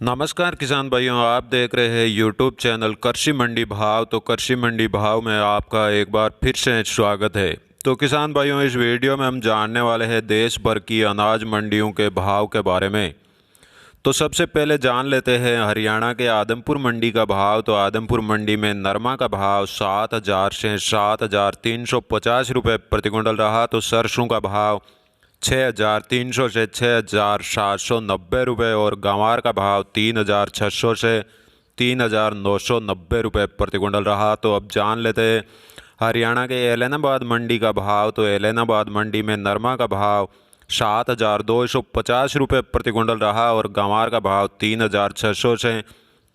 नमस्कार किसान भाइयों, आप देख रहे हैं यूट्यूब चैनल कृषि मंडी भाव। तो कृषि मंडी भाव में आपका एक बार फिर से स्वागत है। तो किसान भाइयों, इस वीडियो में हम जानने वाले हैं देश भर की अनाज मंडियों के भाव के बारे में। तो सबसे पहले जान लेते हैं हरियाणा के आदमपुर मंडी का भाव। तो आदमपुर मंडी में नरमा का भाव 7,000 से 7,350 रुपये प्रति क्विंटल रहा। तो सरसों का भाव 6,300 से 6,790 रुपये और गंवार का भाव 3,600 से 3,990 रुपये प्रति क्विंटल रहा। तो अब जान लेते हैं हरियाणा के एलनाबाद मंडी का भाव। तो एलनाबाद मंडी में नरमा का भाव 7,250 रुपये प्रति क्विंटल रहा और गंवार का भाव 3,600 से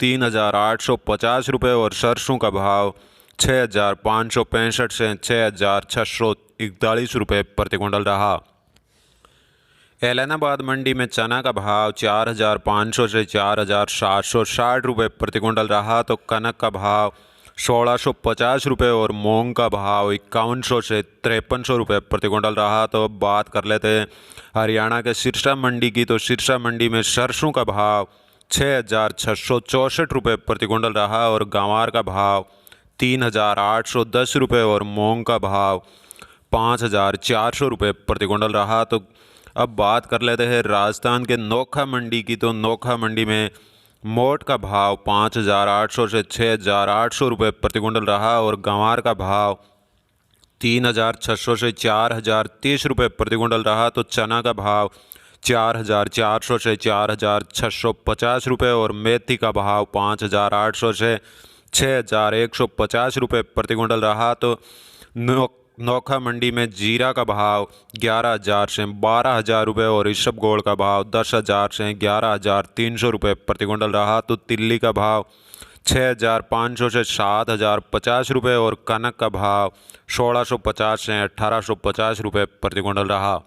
3,850 रुपये और सरसों का भाव 6,565 से 6,641 रुपये प्रति क्विंटल रहा। एलनाबाद मंडी में चना का भाव 4,500 से 4,760 रुपये प्रति क्विंटल रहा। तो कनक का भाव 1,650 रुपये और मूंग का भाव 5,100 से 5,300 रुपये प्रति क्विंटल रहा। तो अब बात कर लेते हैं हरियाणा के सिरसा मंडी की। तो सिरसा मंडी में सरसों का भाव 6,664 रुपये प्रति क्विंटल रहा और गंवार का भाव 3,810 रुपये और मूंग का भाव 5,400 रुपये प्रति क्विंटल रहा। तो अब बात कर लेते हैं राजस्थान के नोखा मंडी की। तो नोखा मंडी में मोट का भाव 5,800 से 6,800 रुपये प्रति क्विंटल रहा और गंवार का भाव 3,600 से 4,030 रुपये प्रति क्विंटल रहा। तो चना का भाव 4,400 से 4,650 रुपये और मेथी का भाव 5,800 से 6,150 रुपये प्रति क्विंटल रहा। तो नोखा मंडी में जीरा का भाव 11,000 से 12,000 रुपये और इसबगोल का भाव 10,000 से 11,300 रुपये प्रति क्विंटल रहा। तो तिल्ली का भाव 6,500 से 7,050 रुपये और कनक का भाव 1,650 से 1,850 रुपये प्रति क्विंटल रहा।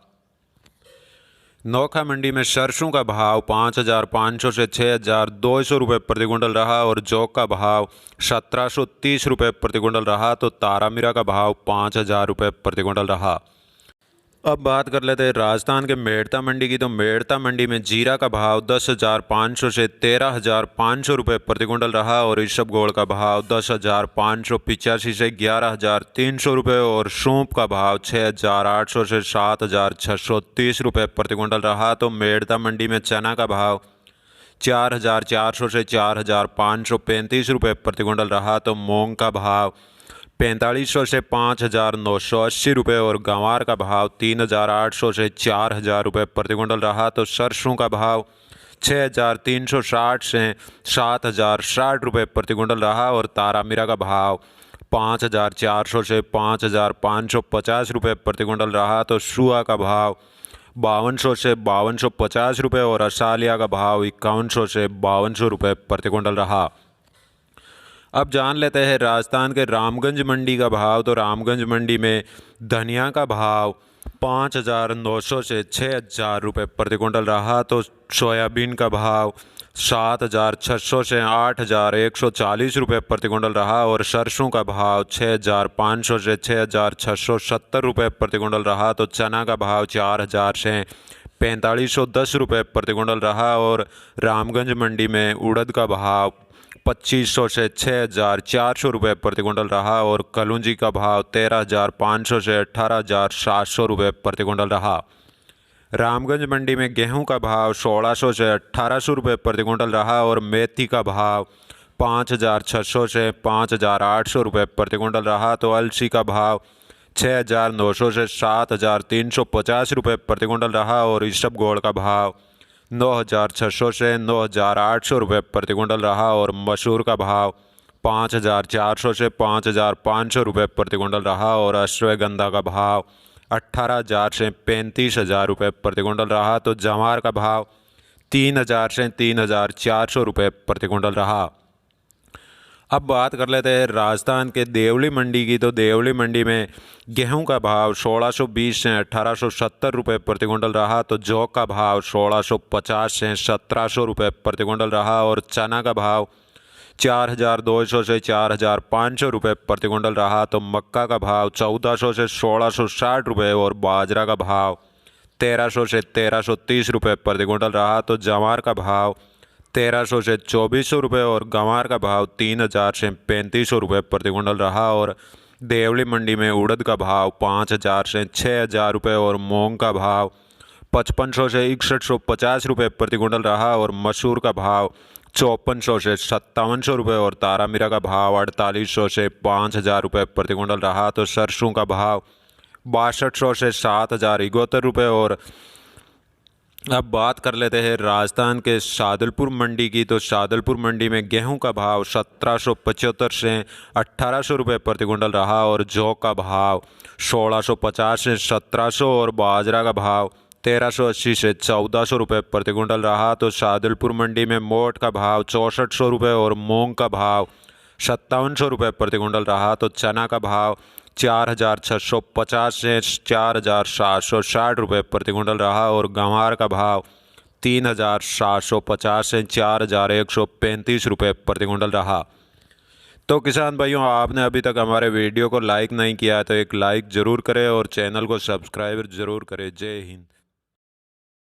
नोखा मंडी में सरसों का भाव 5,500 से 6,200 रुपये प्रति क्विंटल रहा और जौ का भाव 1,730 रुपये प्रति क्विंटल रहा। तो तारामीरा का भाव 5,000 रुपये प्रति क्विंटल रहा। अब बात कर लेते हैं राजस्थान के मेड़ता मंडी की। तो मेड़ता मंडी में जीरा का भाव 10,500 से 13,500 रुपये प्रति क्विंटल रहा और इसबगोल का भाव 10,585 से 11,300 रुपये और सौंफ का भाव 6,800 से 7,630 रुपये प्रति क्विंटल रहा। तो मेड़ता मंडी में चना का भाव 4,400 से 4,535 रुपये प्रति क्विंटल रहा। तो मूंग का भाव 4,500 से 5,980 रुपये और गंवार का भाव 3,800 से 4,000 रुपये प्रति क्विंटल रहा। तो सरसों का भाव 6,360 से 7,060 रुपये प्रति क्विंटल रहा और तारामीरा का भाव 5,400 से 5,550 रुपये प्रति क्विंटल रहा। तो सुआ का भाव 5,200 से 5,250 रुपये और असालिया का भाव 5,100 से 5,200 रुपये प्रति क्विंटल रहा। अब जान लेते हैं राजस्थान के रामगंज मंडी का भाव। तो रामगंज मंडी में धनिया का भाव 5,900 से 6,000 रुपये प्रति क्विंटल रहा। तो सोयाबीन का भाव 7,600 से 8,140 रुपये प्रति क्विंटल रहा और सरसों का भाव 6,500 से 6,670 रुपये प्रति क्विंटल रहा। तो चना का भाव 4,000 से 4,510 रुपये प्रति क्विंटल रहा और रामगंज मंडी में उड़द का भाव 2,500 से 6,400 रुपये प्रति क्विंटल रहा और कलौंजी का भाव 13,500 से 18,700 रुपये प्रति क्विंटल रहा। रामगंज मंडी में गेहूं का भाव 1,600 से 1,800 रुपये प्रति क्विंटल रहा और मेथी का भाव 5,600 से 5,800 रुपये प्रति क्विंटल रहा। तो अलसी का भाव 6,900 से 7,350 रुपये प्रति क्विंटल रहा और इसबगोल का भाव 9,600 से 9,800 रुपये प्रति क्विंटल रहा और मसूर का भाव 5,400 से 5,500 रुपये प्रति क्विंटल रहा और अश्वगंधा का भाव 18,000 से 35,000 रुपये प्रति क्विंटल रहा। तो जवार का भाव 3,000 से 3,400 रुपये प्रति क्विंटल रहा। अब बात कर लेते हैं राजस्थान के देवली मंडी की। तो देवली मंडी में गेहूं का भाव 1,620 से 1,870 रुपये प्रति क्विंटल रहा। तो जौ का भाव 1,650 से 1,700 रुपये प्रति क्विंटल रहा और चना का भाव 4,200 से 4,500 रुपये प्रति क्विंटल रहा। तो मक्का का भाव 1,400 से 1,660 रुपये और बाजरा का भाव 1,300 से 1,330 रुपये प्रति क्विंटल रहा। तो जवार का भाव 1300 से 2400 रुपये और गंवार का भाव 3000 से 3500 रुपये प्रति क्विंटल रहा। और देवली मंडी में उड़द का भाव 5000 से 6000 रुपये और मूंग का भाव 5500 से 6150 रुपये प्रति क्विंटल रहा। और मसूर का भाव 5400 से 5700 रुपये और तारा मीरा का भाव 4800 से 5000 रुपये प्रति क्विंटल रहा। तो सरसों का भाव 6200 से 7071 रुपये। और अब बात कर लेते हैं राजस्थान के शादलपुर मंडी की। तो शादलपुर मंडी में गेहूं का भाव 1775 से 1800 रुपये प्रति क्विंटल रहा। और जौ का भाव 1650 से 1700 और बाजरा का भाव 1380 से 1400 रुपये प्रति क्विंटल रहा। तो शादलपुर मंडी में मोट का भाव 6400 रुपये और मूंग का भाव 5700 रुपये प्रति क्विंटल रहा। तो चना का भाव 4650 से 4760 रुपये प्रति क्विंटल रहा। और गंवार का भाव 3750 से 4135 रुपये प्रति क्विंटल रहा। तो किसान भाइयों, आपने अभी तक हमारे वीडियो को लाइक नहीं किया है तो एक लाइक ज़रूर करें और चैनल को सब्सक्राइब ज़रूर करें। जय हिंद।